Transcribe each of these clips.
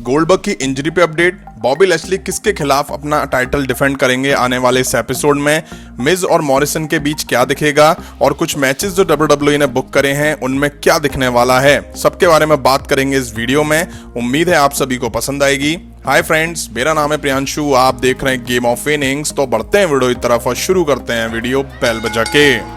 Goldberg की injury पे update, Bobby Lashley किसके खिलाफ अपना टाइटल डिफेंड करेंगे आने वाले इस एपिसोड में, मिज और मॉरिसन के बीच क्या दिखेगा और कुछ मैचेस जो WWE ने बुक करे हैं उनमें क्या दिखने वाला है, सबके बारे में बात करेंगे इस वीडियो में। उम्मीद है आप सभी को पसंद आएगी। हाय फ्रेंड्स, मेरा नाम है प्रियांशु, आप देख रहे हैं गेम ऑफ इनिंग्स। तो बढ़ते हैं वीडियो की तरफ और शुरू करते हैं वीडियो बेल बजा के।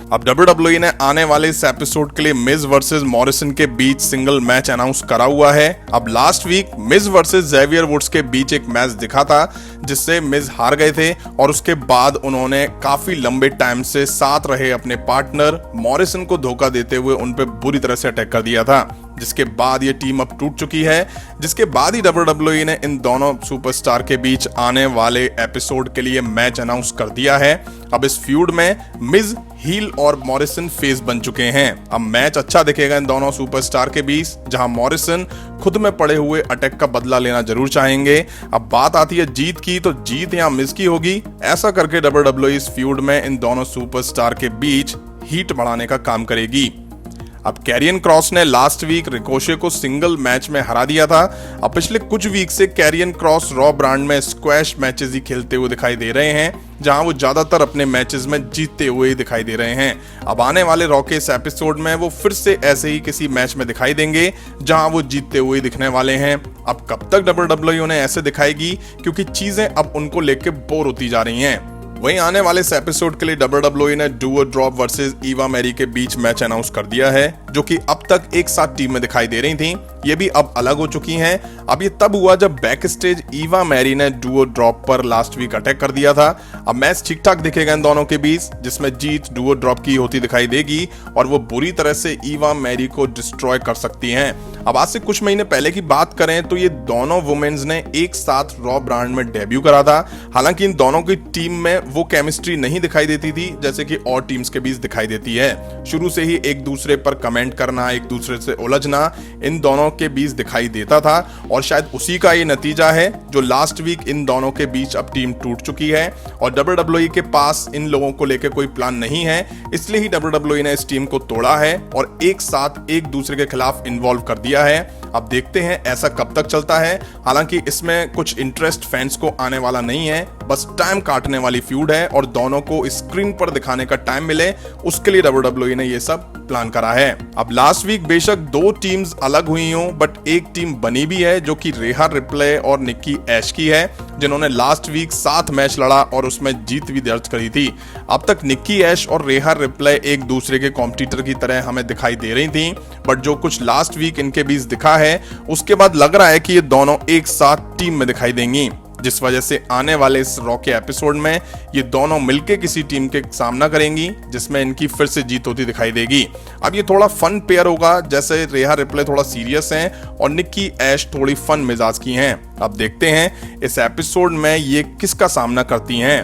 अब WWE ने आने वाले इस एपिसोड के लिए मिज वर्सेस मॉरिसन के बीच सिंगल मैच अनाउंस करा हुआ है। अब last week Miz versus Xavier Woods के बीच एक मैच दिखा था जिससे मिज हार गए थे और उसके बाद उन्होंने काफी लंबे टाइम से साथ रहे अपने पार्टनर मॉरिसन को धोखा देते हुए उन पे बुरी तरह से अटैक कर दिया था, जिसके बाद ये टीम अब टूट चुकी है। जिसके बाद ही WWE ने इन दोनों सुपरस्टार के बीच आने वाले एपिसोड के लिए मैच अनाउंस कर दिया है। अब इस फ्यूड में मिज हील और मॉरिसन फेस बन चुके हैं। अब मैच अच्छा दिखेगा इन दोनों सुपरस्टार के बीच, जहां मॉरिसन खुद में पड़े हुए अटैक का बदला लेना जरूर चाहेंगे। अब बात आती है जीत की, तो जीत या मिज की होगी। ऐसा करके WWE इस फ्यूड में इन दोनों सुपरस्टार के बीच हीट बढ़ाने का काम करेगी। अब कैरियन क्रॉस ने लास्ट वीक रिकोशे को सिंगल मैच में हरा दिया था। अब पिछले कुछ वीक से कैरियन क्रॉस रॉ ब्रांड में स्क्वैश मैचेस ही खेलते हुए दिखाई दे रहे हैं, जहां वो ज्यादातर अपने मैचेस में जीतते हुए दिखाई दे रहे हैं। अब आने वाले रॉ के इस एपिसोड में वो फिर से ऐसे ही किसी मैच में दिखाई देंगे जहां वो जीतते हुए दिखने वाले हैं। अब कब तक WWE उन्हें ऐसे दिखाएगी, क्योंकि चीजें अब उनको लेके बोर होती जा रही हैं। वहीं आने वाले इस एपिसोड के लिए WWE ने डू और ड्रॉप वर्सेस ईवा मैरी के बीच मैच अनाउंस कर दिया है, जो कि अब तक एक साथ टीम में दिखाई दे रही थी। ये भी अब अलग हो चुकी हैं। अब ये तब हुआ जब बैक स्टेज ईवा मैरी ने डू और ड्रॉप पर लास्ट वीक अटैक कर दिया था। अब मैच ठीक ठाक दिखेगा इन दोनों के बीच, जिसमें जीत डू और ड्रॉप की होती दिखाई देगी और वो बुरी तरह से ईवा मैरी को डिस्ट्रॉय कर सकती हैं। अब आज से कुछ महीने पहले की बात करें तो ये दोनों वुमेन्स ने एक साथ रॉ ब्रांड में डेब्यू करा था। हालांकि इन दोनों की टीम में वो केमिस्ट्री नहीं दिखाई देती थी जैसे कि और टीम्स के बीच दिखाई देती है। शुरू से ही एक दूसरे पर कमेंट करना, एक दूसरे से उलझना इन दोनों के बीच दिखाई देता था और शायद उसी का ये नतीजा है जो लास्ट वीक इन दोनों के बीच अब टीम टूट चुकी है और WWE के पास इन लोगों को लेकर कोई प्लान नहीं है। इसलिए ही WWE ने इस टीम को तोड़ा है और एक साथ एक दूसरे के खिलाफ इन्वॉल्व कर दिया है। अब देखते हैं ऐसा कब तक चलता है। हालांकि इसमें कुछ इंटरेस्ट फैंस को आने वाला नहीं है, बस टाइम काटने वाली फ्यूड है और दोनों को स्क्रीन पर दिखाने का टाइम मिले, उसके लिए WWE ने ये सब प्लान करा है। अब लास्ट वीक बेशक दो टीम्स अलग हुई हों, बट एक टीम बनी भी है जो कि रेहा रिप्ले और निक्की ऐश की है, जिन्होंने लास्ट वीक 7 मैच लड़ा और उसमें जीत भी दर्ज करी थी। अब तक निक्की ऐश और रेहा रिप्ले एक दूसरे के कॉम्पिटिटर की तरह हमें दिखाई दे रही थी, बट जो कुछ लास्ट वीक इनके बीच दिखा है उसके बाद लग रहा है कि ये दोनों एक साथ टीम में दिखाई देंगी, जिस वजह से आने वाले इस रॉ के एपिसोड में ये दोनों मिलके किसी टीम के सामना करेंगी जिसमें इनकी फिर से जीत होती दिखाई देगी। अब ये थोड़ा फन पेयर होगा, जैसे रेहा रिप्ले थोड़ा सीरियस हैं और निक्की ऐश थोड़ी फन मिजाज की हैं। अब देखते हैं इस एपिसोड में ये किसका सामना करती हैं।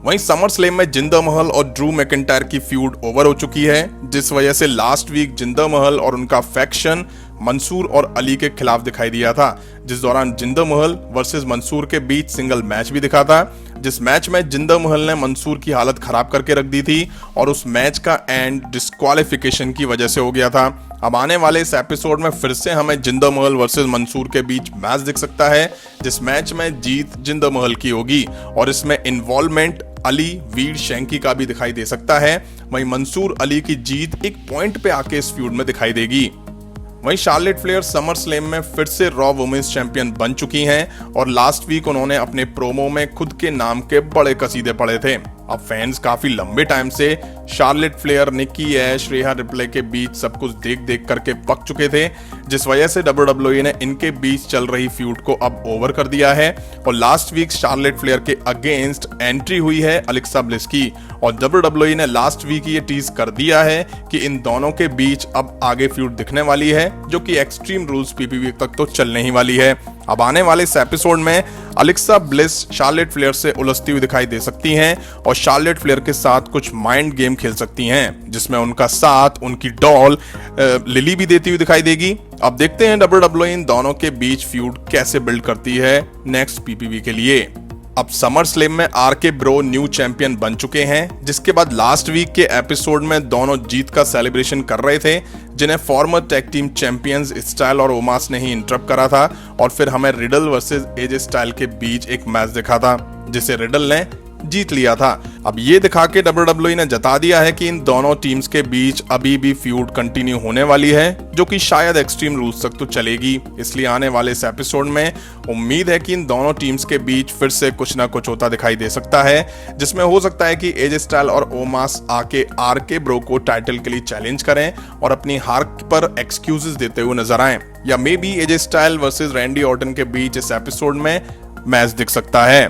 वहीं समर स्लैम में जिंदर महल और ड्रू मैकिंटायर की फ्यूड ओवर हो चुकी है, जिस वजह से लास्ट वीक जिंदर महल और उनका फैक्शन मंसूर और अली के खिलाफ दिखाई दिया था, जिस दौरान जिंदर महल वर्सेस मंसूर के बीच सिंगल मैच भी दिखा था, जिस मैच में जिंदर महल ने मंसूर की हालत खराब करके रख दी थी और उस मैच का एंड डिस्क्वालिफिकेशन की वजह से हो गया था। अब आने वाले इस एपिसोड में फिर से हमें जिंदर महल वर्सेस मंसूर के बीच मैच दिख सकता है, जिस मैच में जीत जिंदर महल की होगी और इसमें इन्वॉल्वमेंट अली वीर शैंकी का भी दिखाई दे सकता है। वहीं मंसूर अली की जीत एक पॉइंट पे आके इस फ्यूड में दिखाई देगी। वहीं शार्लेट फ्लेयर समर स्लैम में फिर से रॉ वुमेन्स चैंपियन बन चुकी हैं और लास्ट वीक उन्होंने अपने प्रोमो में खुद के नाम के बड़े कसीदे पढ़े थे। अब फैंस काफी लंबे टाइम से शार्लेट फ्लेयर, निक्की ऐश, रेहा रिप्ले के बीच सब कुछ देख देख करके पक चुके थे, जिस वजह से WWE ने इनके बीच चल रही फ्यूड को अब ओवर कर दिया है और लास्ट वीक शार्लेट फ्लेयर के अगेंस्ट एंट्री हुई है अलेक्सा ब्लिस की और WWE ने लास्ट वीक ये टीज कर दिया है कि इन दोनों के बीच अब आगे फ्यूड दिखने वाली है, जो कि एक्सट्रीम रूल्स PPV तक तो चलने ही वाली है। अब आने वाले इस एपिसोड में अलेक्सा ब्लिस शार्लेट फ्लेयर से उलझती हुई दिखाई दे सकती हैं और शार्लेट फ्लेयर के साथ कुछ माइंड गेम खेल सकती हैं, जिसमें उनका साथ उनकी डॉल लिली भी देती हुई दिखाई देगी। अब देखते हैं WWE इन दोनों के बीच फ्यूड कैसे बिल्ड करती है नेक्स्ट PPV के लिए। अब समर स्लैम में आरके ब्रो न्यू चैंपियन बन चुके हैं, जिसके बाद लास्ट वीक के एपिसोड में दोनों जीत का सेलिब्रेशन कर रहे थे, जिन्हें farmer tag team champions style और ओमास ने ही इंटरप्ट करा था। और फिर हमें रिडल वर्सेस एजे स्टाइल के बीच एक मैच दिखा था, जिसे रिडल ने जीत लिया था। अब ये दिखा के WWE ने जता दिया है कि इन दोनों टीम्स के बीच अभी भी फ्यूड कंटिन्यू होने वाली है, जो कि शायद एक्सट्रीम रूल्स तक तो चलेगी। इसलिए आने वाले इस एपिसोड में उम्मीद है कि इन दोनों टीम्स के बीच फिर से कुछ ना कुछ होता दिखाई दे सकता है, जिसमें हो सकता है कि एजे स्टाइल और ओमास आके आरके ब्रो को टाइटल के लिए चैलेंज करें और अपनी हार पर एक्सक्यूजेस देते हुए नजर आए, या may be AJ style versus Randy Orton के बीच इस एपिसोड में मैच दिख सकता है।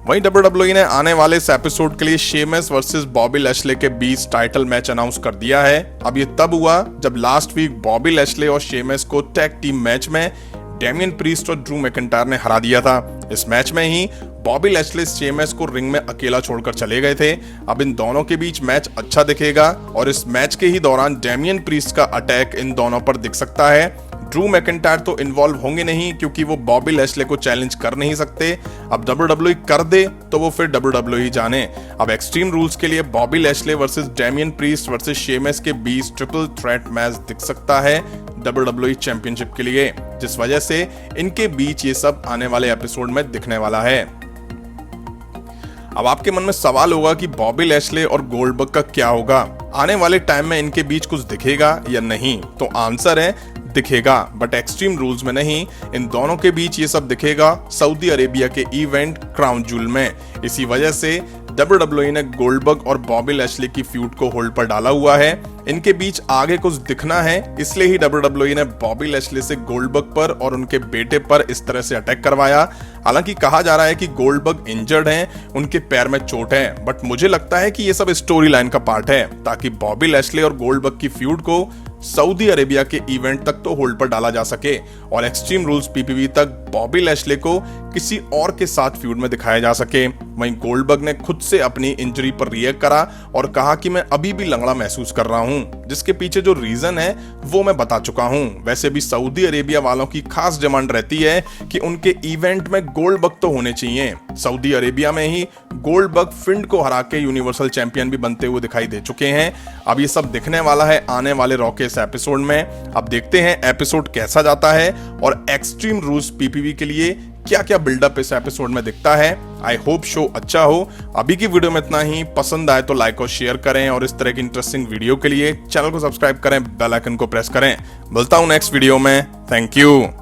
वहीं WWE ने आने वाले इस एपिसोड के लिए शेमस वर्सेस बॉबी लैशले के बीच टाइटल मैच अनाउंस कर दिया है। अब ये तब हुआ जब लास्ट वीक बॉबी लैशले और शेमस को टैग टीम मैच में डेमियन प्रीस्ट और ड्रू मैकिंटायर ने हरा दिया था। इस मैच में ही बॉबी लैशले शेमस को रिंग में अकेला छोड़कर चले गए थे। अब इन दोनों के बीच मैच अच्छा दिखेगा और इस मैच के ही दौरान डेमियन प्रीस्ट का अटैक इन दोनों पर दिख सकता है। ड्रू मैकिंटायर तो इन्वॉल्व होंगे नहीं, क्योंकि वो बॉबी लैशले को चैलेंज कर नहीं सकते। अब WWE कर दे तो वो फिर WWE जाने। अब एक्सट्रीम रूल्स के लिए Bobby Lashley versus Damian Priest versus Sheamus के बीच ट्रिपल थ्रेट मैच दिख सकता है WWE चैंपियनशिप के लिए, जिस वजह से इनके बीच ये सब आने वाले एपिसोड में दिखने वाला है। अब आपके मन में सवाल होगा कि बॉबी लैशले और गोल्डबर्ग का क्या होगा, आने वाले टाइम में इनके बीच कुछ दिखेगा या नहीं? तो आंसर है दिखेगा, बट एक्सट्रीम रूल्स में नहीं। इन दोनों के बीच ये सब दिखेगा सऊदी अरेबिया के इवेंट क्राउन जूल में। इसी वजह से WWE ने गोल्डबर्ग और बॉबी लैशले की फ्यूड को होल्ड पर डाला हुआ है। इनके बीच आगे कुछ दिखना है, इसलिए ही WWE ने बॉबी लैशले से गोल्डबर्ग पर और उनके बेटे पर इस तरह से अटैक करवाया। हालांकि कहा जा रहा है कि गोल्डबर्ग इंजर्ड हैं, उनके पैर में चोट है, बट मुझे लगता है कि ये सब स्टोरी लाइन का पार्ट है, ताकि बॉबी लैशले और गोल्डबर्ग की फ्यूड को सऊदी अरेबिया के इवेंट तक तो होल्ड पर डाला जा सके और एक्सट्रीम रूल्स PPV तक बॉबी लैशले को किसी और के साथ फ्यूड में दिखाया जा सके। वहीं गोल्डबर्ग ने खुद से अपनी इंजरी पर रिएक्ट करा और कहा कि मैं अभी भी लंगड़ा महसूस कर रहा हूं, जिसके पीछे जो रीजन है वो मैं बता चुका हूं। वैसे भी सऊदी अरेबिया वालों की खास डिमांड रहती है कि उनके इवेंट में गोल्डबर्ग तो होने चाहिए। सऊदी अरेबिया में ही गोल्डबर्ग फिंड को हरा के यूनिवर्सल चैंपियन भी बनते हुए दिखाई दे चुके हैं। अब ये सब दिखने वाला है आने वाले रॉ के इस एपिसोड में। अब देखते हैं एपिसोड कैसा जाता है और एक्सट्रीम रूल्स PPV के लिए क्या क्या बिल्डअप इस एपिसोड में दिखता है। आई होप शो अच्छा हो। अभी की वीडियो में इतना ही। पसंद आए तो लाइक और शेयर करें और इस तरह की इंटरेस्टिंग वीडियो के लिए चैनल को सब्सक्राइब करें, बेल आइकन को प्रेस करें। मिलता हूं नेक्स्ट वीडियो में। Thank you.